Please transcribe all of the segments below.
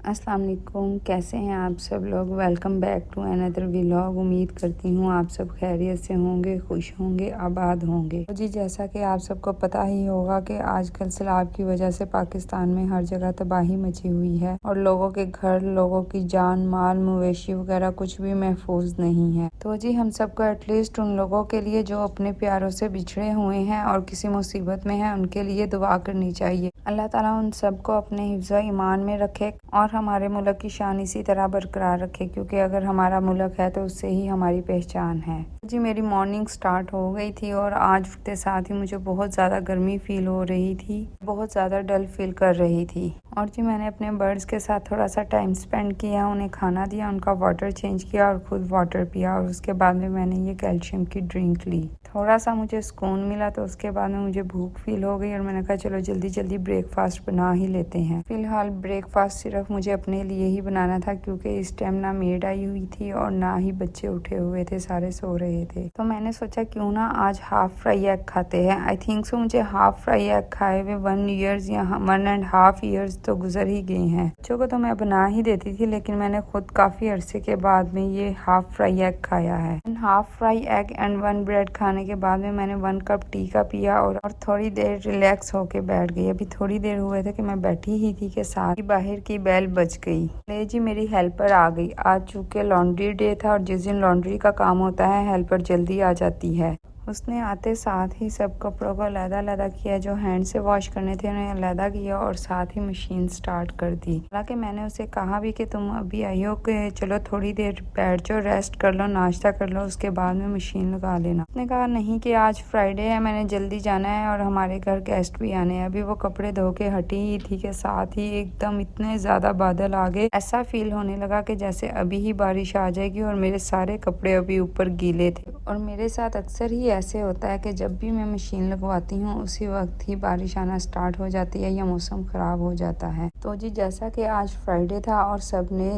अस्सलाम वालेकुम, कैसे हैं आप सब लोग। Welcome back to another vlog. उम्मीद करती हूँ आप सब खैरियत से होंगे, खुश होंगे, आबाद होंगे। तो जी जैसा कि आप सबको पता ही होगा कि आजकल सैलाब की वजह से पाकिस्तान में हर जगह तबाही मची हुई है और लोगों के घर, लोगों की जान माल, मवेशी वगैरह कुछ भी महफूज नहीं है। तो जी हम सबको एटलीस्ट उन लोगों के लिए जो अपने प्यारों से बिछड़े हुए हैं और किसी मुसीबत में हैं, उनके लिए दुआ करनी चाहिए। अल्लाह ताला उन सबको अपने हिफ्ज़ ईमान में रखे और हमारे मुल्क की शान इसी तरह बरकरार रखे, क्योंकि अगर हमारा मुल्क है तो उससे ही हमारी पहचान है। जी मेरी मॉर्निंग स्टार्ट हो गई थी और आज उठते साथ ही मुझे बहुत ज़्यादा गर्मी फील हो रही थी, बहुत ज़्यादा डल फील कर रही थी। और जी मैंने अपने बर्ड्स के साथ थोड़ा सा टाइम स्पेंड किया, उन्हें खाना दिया, उनका वाटर चेंज किया और खुद वाटर पिया और उसके बाद में मैंने ये कैल्शियम की ड्रिंक ली। थोड़ा सा मुझे सुकून मिला तो उसके बाद में मुझे भूख फील हो गई और मैंने कहा चलो जल्दी जल्दी ब्रेकफास्ट बना ही लेते हैं। फिलहाल ब्रेकफास्ट सिर्फ मुझे अपने लिए ही बनाना था, क्योंकि इस टाइम ना मेड आई हुई थी और ना ही बच्चे उठे हुए थे, सारे सो रहे थे। तो मैंने सोचा क्यों ना आज हाफ फ्राई एग खाते हैं। आई थिंक सो मुझे हाफ फ्राई एग खाए हुए 1 ईयर्स या 1.5 ईयर्स तो गुजर ही गए हैं। बच्चों को तो मैं बना ही देती थी, लेकिन मैंने खुद काफी अरसे के बाद में ये हाफ फ्राई एग खाया है। Half fry egg and 1 bread खाने के बाद में मैंने 1 कप टी का पिया और थोड़ी देर रिलैक्स होके बैठ गई। अभी थोड़ी देर हुए थे कि मैं बैठी ही थी कि साथ ही बाहर की बेल बज गई। ले जी मेरी हेल्पर आ गई। आज चूंकि लॉन्ड्री डे था और जिस दिन लॉन्ड्री का काम होता है हेल्पर जल्दी आ जाती है। उसने आते साथ ही सब कपड़ों को अलग-अलग किया, जो हैंड से वॉश करने थे उन्हें अलग किया और साथ ही मशीन स्टार्ट कर दी। हालांकि मैंने उसे कहा भी कि तुम अभी आई हो कि चलो थोड़ी देर बैठ जाओ, रेस्ट कर लो, नाश्ता कर लो, उसके बाद में मशीन लगा लेना। उसने कहा नहीं कि आज फ्राइडे है, मैंने जल्दी जाना है और हमारे घर गेस्ट भी आने हैं। अभी वो कपड़े धो के हटी ही थी कि साथ ही एकदम इतने ज्यादा बादल आ गए, ऐसा फील होने लगा कि जैसे अभी ही बारिश आ जाएगी और मेरे सारे कपड़े अभी ऊपर गीले थे। और मेरे साथ अक्सर ही ऐसे होता है कि जब भी मैं मशीन लगवाती हूँ उसी वक्त ही बारिश आना स्टार्ट हो जाती है या मौसम खराब हो जाता है। तो जी जैसा कि आज फ्राइडे था और सब ने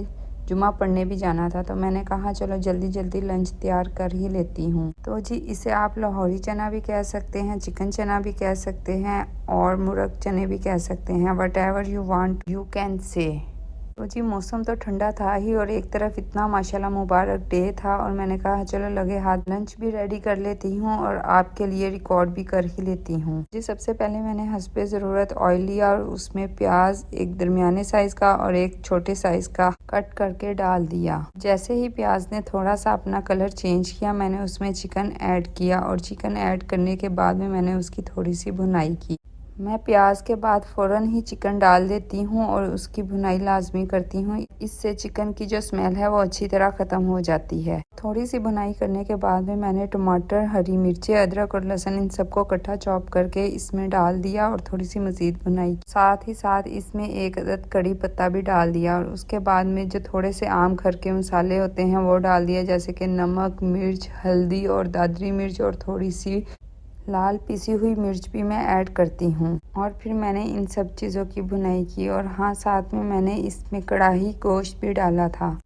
जुमा पढ़ने भी जाना था, तो मैंने कहा चलो जल्दी जल्दी लंच तैयार कर ही लेती हूँ। तो जी इसे आप लाहौरी चना भी कह सकते हैं, चिकन चना भी कह सकते हैं और मुर्ग चने भी कह सकते हैं। What ever you want you can say. तो जी मौसम तो ठंडा था ही और एक तरफ इतना माशाल्लाह मुबारक डे था और मैंने कहा चलो लगे हाथ लंच भी रेडी कर लेती हूँ और आपके लिए रिकॉर्ड भी कर ही लेती हूँ। जी सबसे पहले मैंने हस्बे ज़रूरत ऑयल लिया और उसमें प्याज एक दरमियाने साइज का और एक छोटे साइज का कट करके डाल दिया। जैसे ही प्याज ने थोड़ा सा अपना कलर चेंज किया, मैंने उसमें चिकन ऐड किया और चिकन ऐड करने के बाद में मैंने उसकी थोड़ी सी भुनाई की। मैं प्याज के बाद फ़ौरन ही चिकन डाल देती हूँ और उसकी भुनाई लाजमी करती हूँ। इससे चिकन की जो स्मेल है वो अच्छी तरह ख़त्म हो जाती है। थोड़ी सी भुनाई करने के बाद में मैंने टमाटर, हरी मिर्चें, अदरक और लहसुन इन सबको इकट्ठा चॉप करके इसमें डाल दिया और थोड़ी सी मज़ीद भुनाई। साथ ही साथ इसमें 1 अदद कड़ी पत्ता भी डाल दिया और उसके बाद में जो थोड़े से आम घर के मसाले होते हैं वो डाल दिया, जैसे कि नमक, मिर्च, हल्दी और दादरी मिर्च और थोड़ी सी लाल पिसी हुई मिर्च भी मैं ऐड करती हूँ। और फिर मैंने इन सब चीज़ों की भुनाई की और हाँ साथ में मैंने इसमें कढ़ाई गोश्त भी डाला था।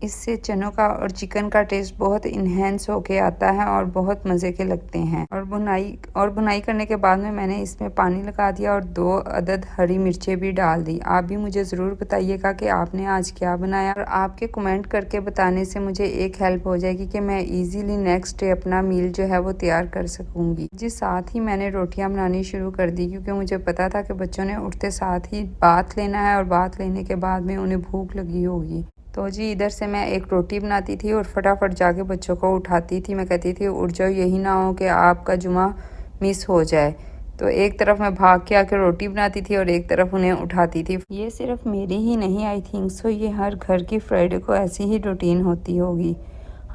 इससे चनों का और चिकन का टेस्ट बहुत इन्हेंस होके आता है और बहुत मज़े के लगते हैं। और भुनाई करने के बाद में मैंने इसमें पानी लगा दिया और 2 अदद हरी मिर्चें भी डाल दी। आप भी मुझे ज़रूर बताइएगा कि आपने आज क्या बनाया और आपके कमेंट करके बताने से मुझे एक हेल्प हो जाएगी कि मैं इजीली नेक्स्ट डे अपना मील जो है वो तैयार कर सकूंगी। जी साथ ही मैंने रोटियां बनानी शुरू कर दी, क्योंकि मुझे पता था कि बच्चों ने उठते साथ ही बाथ लेना है और बाथ लेने के बाद में उन्हें भूख लगी होगी। तो जी इधर से मैं एक रोटी बनाती थी और फटाफट जाके बच्चों को उठाती थी। मैं कहती थी उठ जाओ, यही ना हो कि आपका जुमा मिस हो जाए। तो एक तरफ मैं भाग के आके रोटी बनाती थी और एक तरफ उन्हें उठाती थी। ये सिर्फ मेरी ही नहीं, आई थिंक सो ये हर घर की फ्राइडे को ऐसी ही रूटीन होती होगी।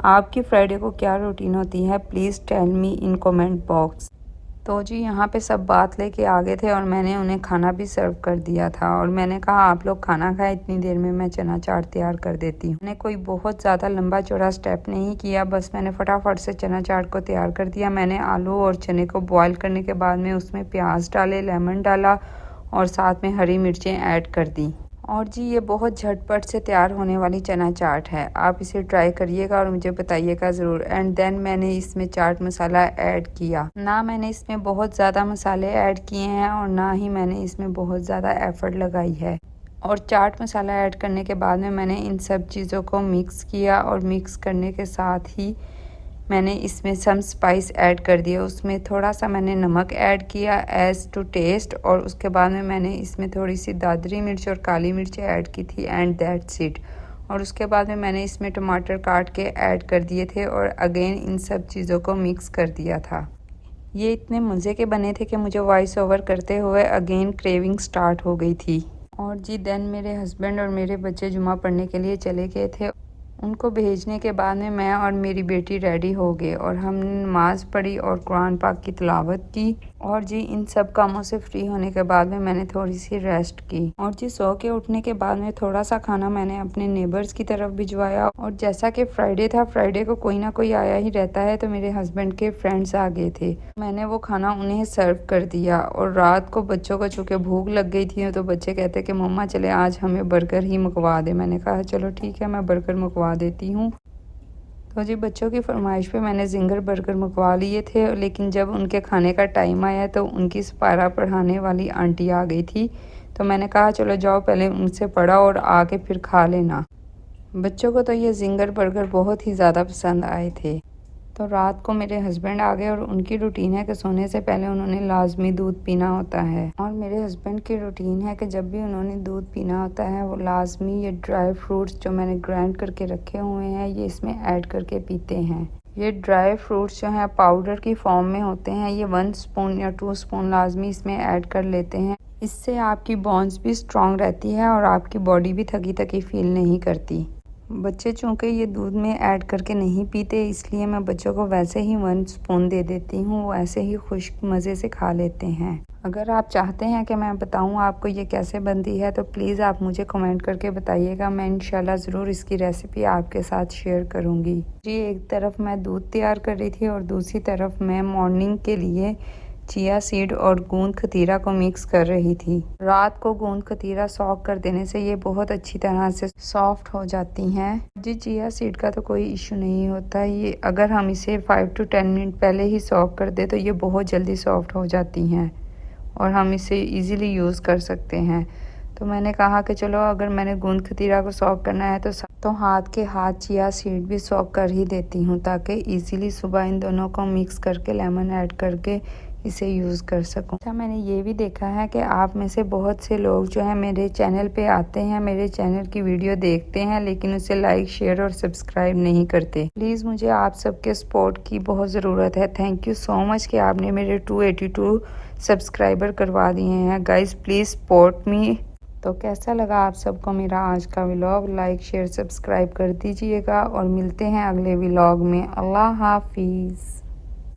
आपकी फ्राइडे को क्या रूटीन होती है, please tell me in comment box. तो जी यहाँ पे सब बात लेके आ गए थे और मैंने उन्हें खाना भी सर्व कर दिया था और मैंने कहा आप लोग खाना खाएं, इतनी देर में मैं चना चाट तैयार कर देती हूँ। मैंने कोई बहुत ज़्यादा लंबा चौड़ा स्टेप नहीं किया, बस मैंने फटाफट से चना चाट को तैयार कर दिया। मैंने आलू और चने को बॉयल करने के बाद में उसमें प्याज डाले, लेमन डाला और साथ में हरी मिर्चें ऐड कर दी। और जी ये बहुत झटपट से तैयार होने वाली चना चाट है, आप इसे ट्राई करिएगा और मुझे बताइएगा ज़रूर। एंड देन मैंने इसमें चाट मसाला ऐड किया। ना मैंने इसमें बहुत ज़्यादा मसाले ऐड किए हैं और ना ही मैंने इसमें बहुत ज़्यादा एफर्ट लगाई है। और चाट मसाला ऐड करने के बाद में मैंने इन सब चीज़ों को मिक्स किया और मिक्स करने के साथ ही मैंने इसमें सम स्पाइस ऐड कर दिया। उसमें थोड़ा सा मैंने नमक ऐड किया एज़ टू टेस्ट, और उसके बाद में मैंने इसमें थोड़ी सी दादरी मिर्च और काली मिर्च ऐड की थी एंड दैट्स इट। और उसके बाद में मैंने इसमें टमाटर काट के ऐड कर दिए थे और अगेन इन सब चीज़ों को मिक्स कर दिया था। ये इतने मज़े के बने थे कि मुझे वॉइस ओवर करते हुए अगेन क्रेविंग स्टार्ट हो गई थी। और जी देन मेरे हस्बैंड और मेरे बच्चे जुमा पढ़ने के लिए चले गए थे। उनको भेजने के बाद में मैं और मेरी बेटी रेडी हो गए और हमने नमाज़ पढ़ी और कुरान पाक की तिलावत की। और जी इन सब कामों से फ्री होने के बाद में मैंने थोड़ी सी रेस्ट की। और जी सो के उठने के बाद में थोड़ा सा खाना मैंने अपने नेबर्स की तरफ भिजवाया। और जैसा कि फ्राइडे था, फ्राइडे को कोई ना कोई आया ही रहता है, तो मेरे हस्बैंड के फ्रेंड्स आ गए थे। मैंने वो खाना उन्हें सर्व कर दिया। और रात को बच्चों को चूँकि भूख लग गई थी, तो बच्चे कहते कि मम्मा चले आज हमें बर्गर ही मंगवा दे। मैंने कहा चलो ठीक है, मैं बर्गर मंगवा देती हूँ। तो जी बच्चों की फरमाइश पे मैंने जिंगर बर्गर मंगवा लिए थे, लेकिन जब उनके खाने का टाइम आया तो उनकी सपारा पढ़ाने वाली आंटी आ गई थी। तो मैंने कहा चलो जाओ पहले उनसे पढ़ो और आके फिर खा लेना। बच्चों को तो ये जिंगर बर्गर बहुत ही ज़्यादा पसंद आए थे। तो रात को मेरे हस्बैंड आ गए और उनकी रूटीन है कि सोने से पहले उन्होंने लाजमी दूध पीना होता है। और मेरे हस्बैंड की रूटीन है कि जब भी उन्होंने दूध पीना होता है वो लाजमी ये ड्राई फ्रूट्स जो मैंने ग्राइंड करके रखे हुए हैं ये इसमें ऐड करके पीते हैं। ये ड्राई फ्रूट्स जो हैं पाउडर की फॉर्म में होते हैं। ये 1 स्पून या 2 स्पून लाजमी इसमें ऐड कर लेते हैं। इससे आपकी बोन्स भी स्ट्रॉन्ग रहती है और आपकी बॉडी भी थकी थकी फील नहीं करती। बच्चे चूँकि ये दूध में ऐड करके नहीं पीते, इसलिए मैं बच्चों को वैसे ही 1 स्पून दे देती हूँ। वो ऐसे ही खुश मज़े से खा लेते हैं। अगर आप चाहते हैं कि मैं बताऊँ आपको ये कैसे बनती है, तो प्लीज़ आप मुझे कमेंट करके बताइएगा। मैं इंशाल्लाह ज़रूर इसकी रेसिपी आपके साथ शेयर करूँगी। जी एक तरफ मैं दूध तैयार कर रही थी और दूसरी तरफ मैं मॉर्निंग के लिए चिया सीड और गूंद खतीरा को मिक्स कर रही थी। रात को गूंद खतीरा सॉक कर देने से ये बहुत अच्छी तरह से सॉफ्ट हो जाती हैं। जी चिया सीड का तो कोई इशू नहीं होता, ये अगर हम इसे 5 to 10 मिनट पहले ही सॉक कर दे तो ये बहुत जल्दी सॉफ्ट हो जाती हैं और हम इसे इजीली यूज़ कर सकते हैं। तो मैंने कहा कि चलो अगर मैंने गूंद खतीरा को सॉक करना है तो हाथ के हाथ चिया सीड भी सॉक कर ही देती हूँ, ताकि इजीली सुबह इन दोनों को मिक्स करके लेमन ऐड करके इसे यूज़ कर सकूं। अच्छा मैंने ये भी देखा है कि आप में से बहुत से लोग जो है मेरे चैनल पे आते हैं, मेरे चैनल की वीडियो देखते हैं, लेकिन उसे लाइक शेयर और सब्सक्राइब नहीं करते। प्लीज़ मुझे आप सबके सपोर्ट की बहुत ज़रूरत है। थैंक यू सो मच कि आपने मेरे 282 सब्सक्राइबर करवा दिए हैं। Guys please support me. तो कैसा लगा आप सबको मेरा आज का व्लॉग? लाइक शेयर सब्सक्राइब कर दीजिएगा और मिलते हैं अगले व्लॉग में। अल्लाह हाफिज़।